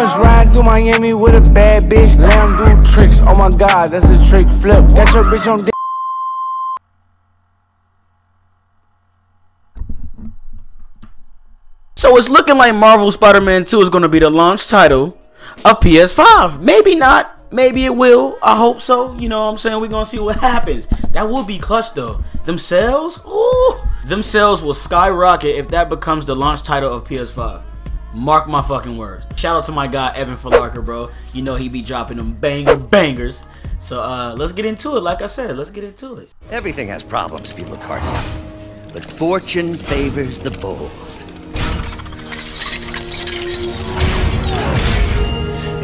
just riding through Miami with a bad bitch. Lamb do tricks. Oh my god, that's a trick flip. Got your bitch on dick. So it's looking like Marvel Spider-Man 2 is going to be the launch title of PS5. Maybe not. Maybe it will. I hope so. You know what I'm saying? We're going to see what happens. That would be clutch though. Them sales? Ooh. Them sales will skyrocket if that becomes the launch title of PS5. Mark my fucking words. Shout out to my guy Evan Falarker, bro. You know he be dropping them bangers. So let's get into it. Like I said, let's get into it. Everything has problems if you look hard enough. But fortune favors the bold.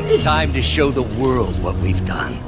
It's time to show the world what we've done.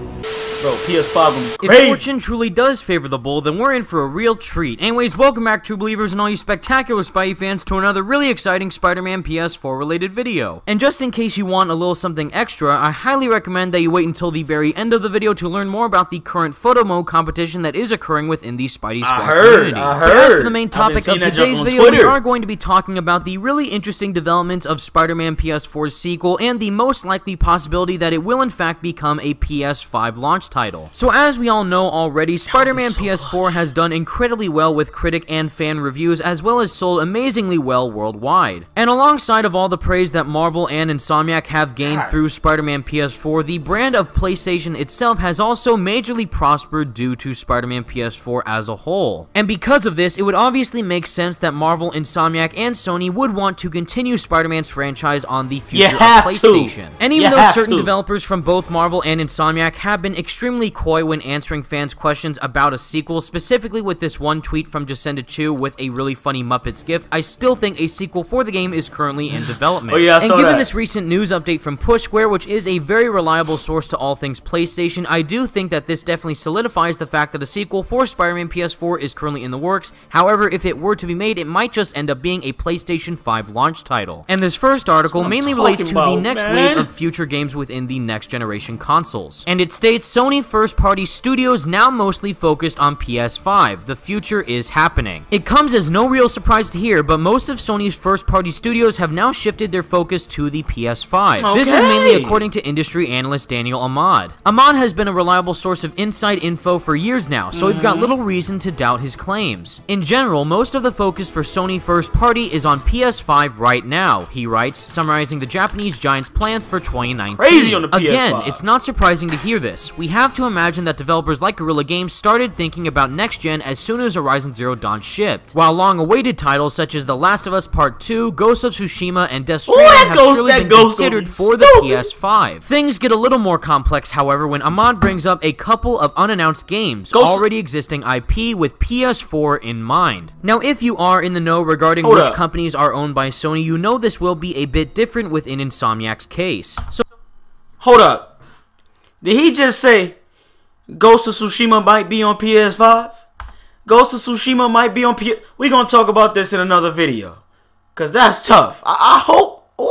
Bro, PS5 gonna be crazy. If fortune truly does favor the bold, then we're in for a real treat. Anyways, welcome back, true believers and all you spectacular Spidey fans, to another really exciting Spider-Man PS4 related video. And just in case you want a little something extra, I highly recommend that you wait until the very end of the video to learn more about the current photo mode competition that is occurring within the Spidey Squad community. I heard. But as for the main topic of today's video, we are going to be talking about the really interesting developments of Spider-Man PS4's sequel and the most likely possibility that it will in fact become a PS5 launch title. So as we all know already, Spider-Man PS4 has done incredibly well with critic and fan reviews, as well as sold amazingly well worldwide. And alongside of all the praise that Marvel and Insomniac have gained through Spider-Man PS4, the brand of PlayStation itself has also majorly prospered due to Spider-Man PS4 as a whole. And because of this, it would obviously make sense that Marvel, Insomniac, and Sony would want to continue Spider-Man's franchise on the future of PlayStation. And even though certain developers from both Marvel and Insomniac have been extremely coy when answering fans' questions about a sequel, specifically with this one tweet from Descended2 with a really funny Muppets gif, I still think a sequel for the game is currently in development. And given this recent news update from Push Square, which is a very reliable source to all things PlayStation, I do think that this definitely solidifies the fact that a sequel for Spider-Man PS4 is currently in the works. However, if it were to be made, it might just end up being a PlayStation 5 launch title. And this first article mainly relates to the next wave of future games within the next generation consoles. And it states, Sony first-party studios now mostly focused on PS5. The future is happening. It comes as no real surprise to hear, but most of Sony's first-party studios have now shifted their focus to the PS5. This is mainly according to industry analyst Daniel Ahmad. Ahmad has been a reliable source of inside info for years now, so we've got little reason to doubt his claims. In general, most of the focus for Sony first-party is on PS5 right now, he writes, summarizing the Japanese giant's plans for 2019. Crazy on the PS5. Again, it's not surprising to hear this. We have to imagine that developers like Guerrilla Games started thinking about next-gen as soon as Horizon Zero Dawn shipped, while long-awaited titles such as The Last of Us Part 2, Ghost of Tsushima, and Death Stranding have surely been considered for the PS5. Things get a little more complex, however, when Ahmad brings up a couple of unannounced games, already existing IP with PS4 in mind. Now, if you are in the know regarding which companies are owned by Sony, you know this will be a bit different within Insomniac's case. So, hold up. Did he just say Ghost of Tsushima might be on PS5? Ghost of Tsushima might be on PS... We're going to talk about this in another video. Because that's tough. I hope... Ooh,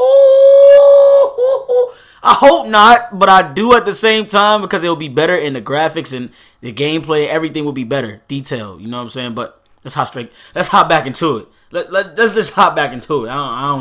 I hope not, but I do at the same time because it will be better in the graphics and the gameplay. Everything will be better. Detailed. You know what I'm saying? But let's hop back into it. Let's just hop back into it. I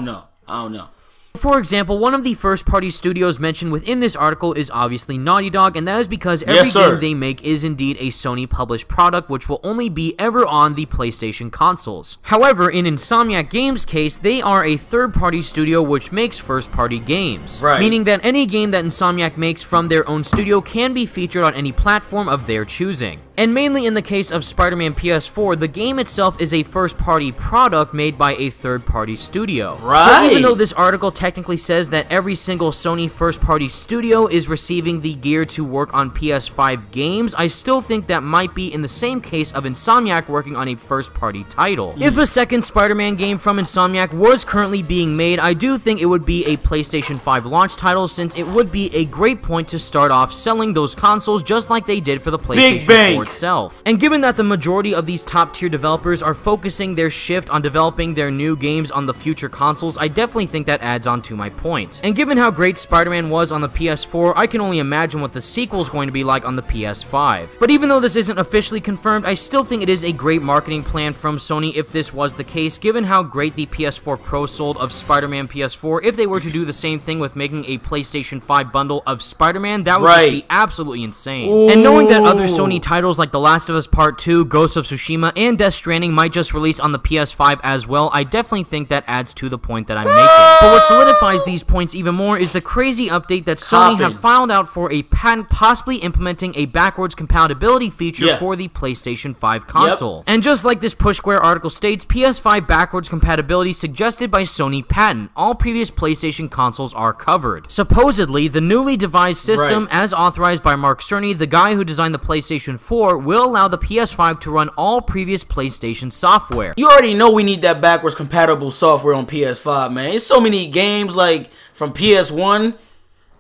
don't know. For example, one of the first-party studios mentioned within this article is obviously Naughty Dog, and that is because every game they make is indeed a Sony-published product, which will only be ever on the PlayStation consoles. However, in Insomniac Games' case, they are a third-party studio which makes first-party games. Meaning that any game that Insomniac makes from their own studio can be featured on any platform of their choosing. And mainly in the case of Spider-Man PS4, the game itself is a first-party product made by a third-party studio. So even though this article technically says that every single Sony first-party studio is receiving the gear to work on PS5 games, I still think that might be in the same case of Insomniac working on a first-party title. If a second Spider-Man game from Insomniac was currently being made, I do think it would be a PlayStation 5 launch title, since it would be a great point to start off selling those consoles just like they did for the PlayStation 4 itself. And given that the majority of these top-tier developers are focusing their shift on developing their new games on the future consoles, I definitely think that adds on to my point. And given how great Spider-Man was on the PS4, I can only imagine what the sequel is going to be like on the PS5. But even though this isn't officially confirmed, I still think it is a great marketing plan from Sony if this was the case, given how great the PS4 Pro sold of Spider-Man PS4. If they were to do the same thing with making a PlayStation 5 bundle of Spider-Man, that would just be absolutely insane. Ooh. And knowing that other Sony titles like The Last of Us Part 2, Ghost of Tsushima, and Death Stranding might just release on the PS5 as well, I definitely think that adds to the point that I'm making. But what solidifies these points even more is the crazy update that Sony have filed out for a patent possibly implementing a backwards compatibility feature for the PlayStation 5 console. And just like this Push Square article states, PS5 backwards compatibility suggested by Sony patent. All previous PlayStation consoles are covered. Supposedly, the newly devised system, as authorized by Mark Cerny, the guy who designed the PlayStation 4, will allow the PS5 to run all previous PlayStation software. You already know we need that backwards compatible software on PS5, man. It's so many games like from PS1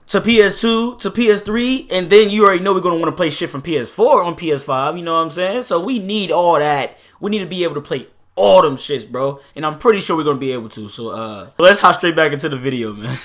to PS2 to PS3, and then you already know we're going to want to play shit from PS4 on PS5, you know what I'm saying? So we need all that. We need to be able to play all them shits, bro. And I'm pretty sure we're going to be able to. So let's hop straight back into the video, man.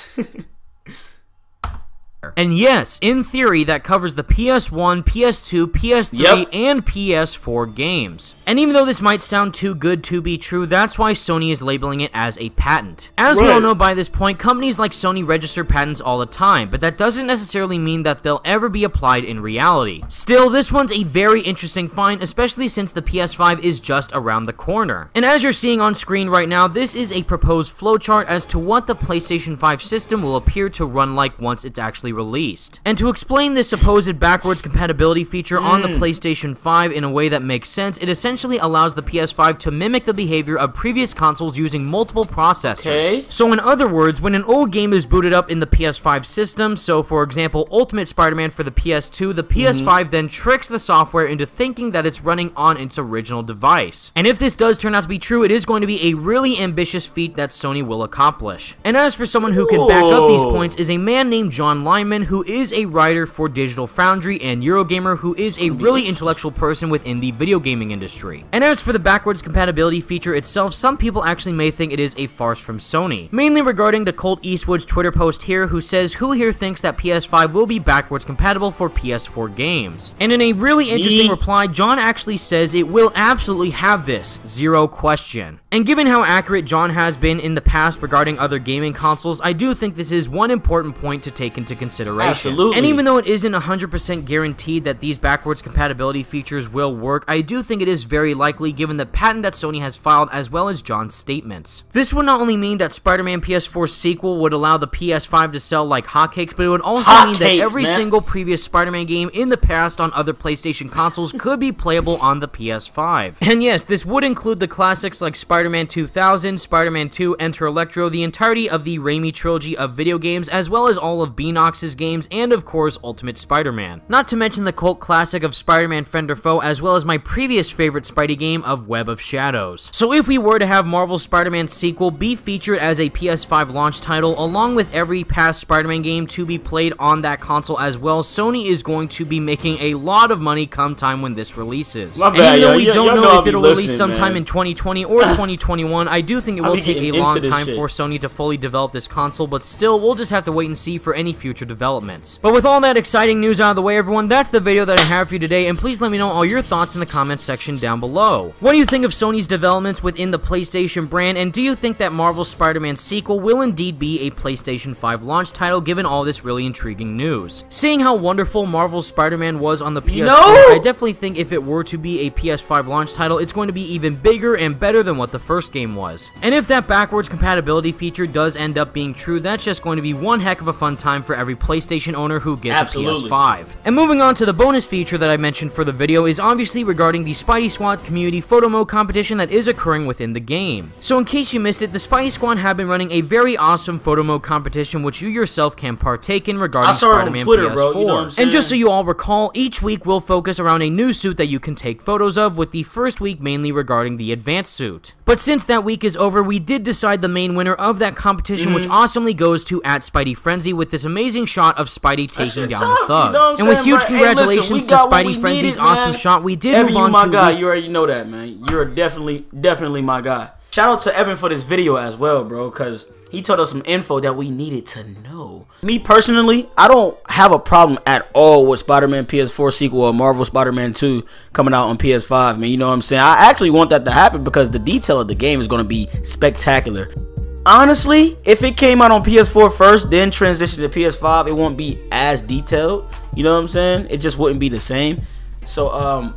And yes, in theory, that covers the PS1, PS2, PS3, and PS4 games. And even though this might sound too good to be true, that's why Sony is labeling it as a patent. As we all know by this point, companies like Sony register patents all the time, but that doesn't necessarily mean that they'll ever be applied in reality. Still, this one's a very interesting find, especially since the PS5 is just around the corner. And as you're seeing on screen right now, this is a proposed flowchart as to what the PlayStation 5 system will appear to run like once it's actually released. And to explain this supposed backwards compatibility feature on the PlayStation 5 in a way that makes sense, it essentially allows the PS5 to mimic the behavior of previous consoles using multiple processors. So in other words, when an old game is booted up in the PS5 system, so for example Ultimate Spider-Man for the PS2, the PS5 then tricks the software into thinking that it's running on its original device. And if this does turn out to be true, it is going to be a really ambitious feat that Sony will accomplish. And as for someone who can back up these points is a man named John Lyman, who is a writer for Digital Foundry and Eurogamer, who is a really intellectual person within the video gaming industry. And as for the backwards compatibility feature itself, some people actually may think it is a farce from Sony. Mainly regarding to Colt Eastwood's Twitter post here, who says, who here thinks that PS5 will be backwards compatible for PS4 games? And in a really interesting reply, John actually says it will absolutely have this, zero question. And given how accurate John has been in the past regarding other gaming consoles, I do think this is one important point to take into consideration. Absolutely. And even though it isn't 100% guaranteed that these backwards compatibility features will work, I do think it is very likely given the patent that Sony has filed as well as John's statements. This would not only mean that Spider-Man PS4 sequel would allow the PS5 to sell like hotcakes, but it would also mean that every single previous Spider-Man game in the past on other PlayStation consoles could be playable on the PS5. And yes, this would include the classics like Spider-Man 2000, Spider-Man 2, Enter Electro, the entirety of the Raimi trilogy of video games, as well as all of Beanox's games, and of course Ultimate Spider-Man. Not to mention the cult classic of Spider-Man Friend or Foe, as well as my previous favorite Spidey game of Web of Shadows. So if we were to have Marvel's Spider-Man sequel be featured as a PS5 launch title, along with every past Spider-Man game to be played on that console as well, Sony is going to be making a lot of money come time when this releases. And even though we don't know if it'll release sometime in 2020 or 2021, I do think it will take a long time for Sony to fully develop this console, but still, we'll just have to wait and see for any future developments. But with all that exciting news out of the way, everyone, that's the video that I have for you today, and please let me know all your thoughts in the comments section down below. What do you think of Sony's developments within the PlayStation brand, and do you think that Marvel's Spider-Man sequel will indeed be a PlayStation 5 launch title given all this really intriguing news? Seeing how wonderful Marvel's Spider-Man was on the PS4, I definitely think if it were to be a PS5 launch title, it's going to be even bigger and better than what the first game was. And if that backwards compatibility feature does end up being true, that's just going to be one heck of a fun time for every PlayStation owner who gets a PS5. And moving on to the bonus feature that I mentioned for the video is obviously regarding the Spidey Squad community photo mode competition that is occurring within the game. So in case you missed it, the Spidey Squad have been running a very awesome photo mode competition which you yourself can partake in regarding Spider-Man PS4. Bro, you know and just so you all recall, each week will focus around a new suit that you can take photos of, with the first week mainly regarding the advanced suit. But since that week is over, we did decide the main winner of that competition, which awesomely goes to @SpideyFrenzy with this amazing shot shot of Spidey taking down tough, the thug. You know what I'm and with saying, huge bro? congratulations Hey, listen, to Spidey Frenzy's awesome shot, we did Evan, move on you my to guy. You already know that, man. You're definitely my guy. Shout out to Evan for this video as well, bro, because he told us some info that we needed to know. Me personally, I don't have a problem at all with Spider-Man PS4 sequel or Marvel Spider-Man 2 coming out on PS5, man. You know what I'm saying? I actually want that to happen because the detail of the game is going to be spectacular. Honestly, if it came out on PS4 first, then transitioned to PS5, it won't be as detailed. You know what I'm saying? It just wouldn't be the same. So,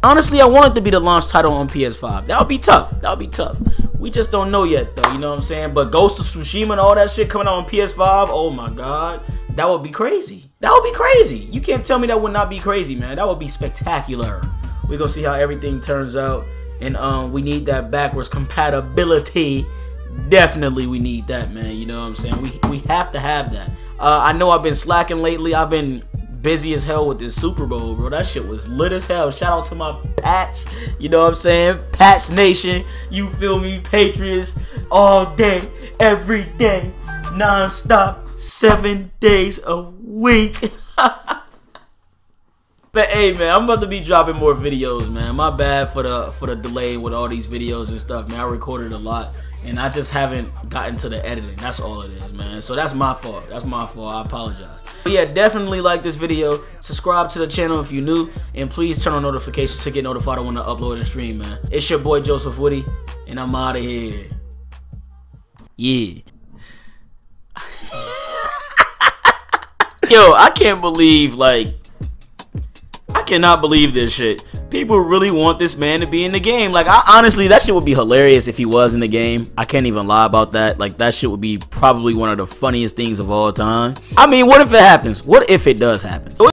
honestly, I want it to be the launch title on PS5. That would be tough. That would be tough. We just don't know yet, though. You know what I'm saying? But Ghost of Tsushima and all that shit coming out on PS5, oh my god. That would be crazy. That would be crazy. You can't tell me that would not be crazy, man. That would be spectacular. We're going to see how everything turns out. And we need that backwards compatibility. Definitely we need that, man. You know what I'm saying? We have to have that. I know I've been slacking lately. I've been busy as hell with this Super Bowl, bro. That shit was lit as hell. Shout out to my Pats. You know what I'm saying? Pats Nation. You feel me? Patriots. All day, every day, non-stop, 7 days a week. But hey, man, I'm about to be dropping more videos, man. My bad for the delay with all these videos and stuff, man. I recorded a lot and I just haven't gotten to the editing. That's all it is, man. So that's my fault. That's my fault. I apologize. But yeah, definitely like this video. Subscribe to the channel if you're new, and please turn on notifications to get notified when I upload and stream, man. It's your boy Joseph Witty, and I'm out of here. Yeah. Yo, I can't believe, like, I cannot believe this shit. People really want this man to be in the game. Like, honestly, that shit would be hilarious if he was in the game. I can't even lie about that. Like, that shit would be probably one of the funniest things of all time. I mean, what if it happens? What if it does happen?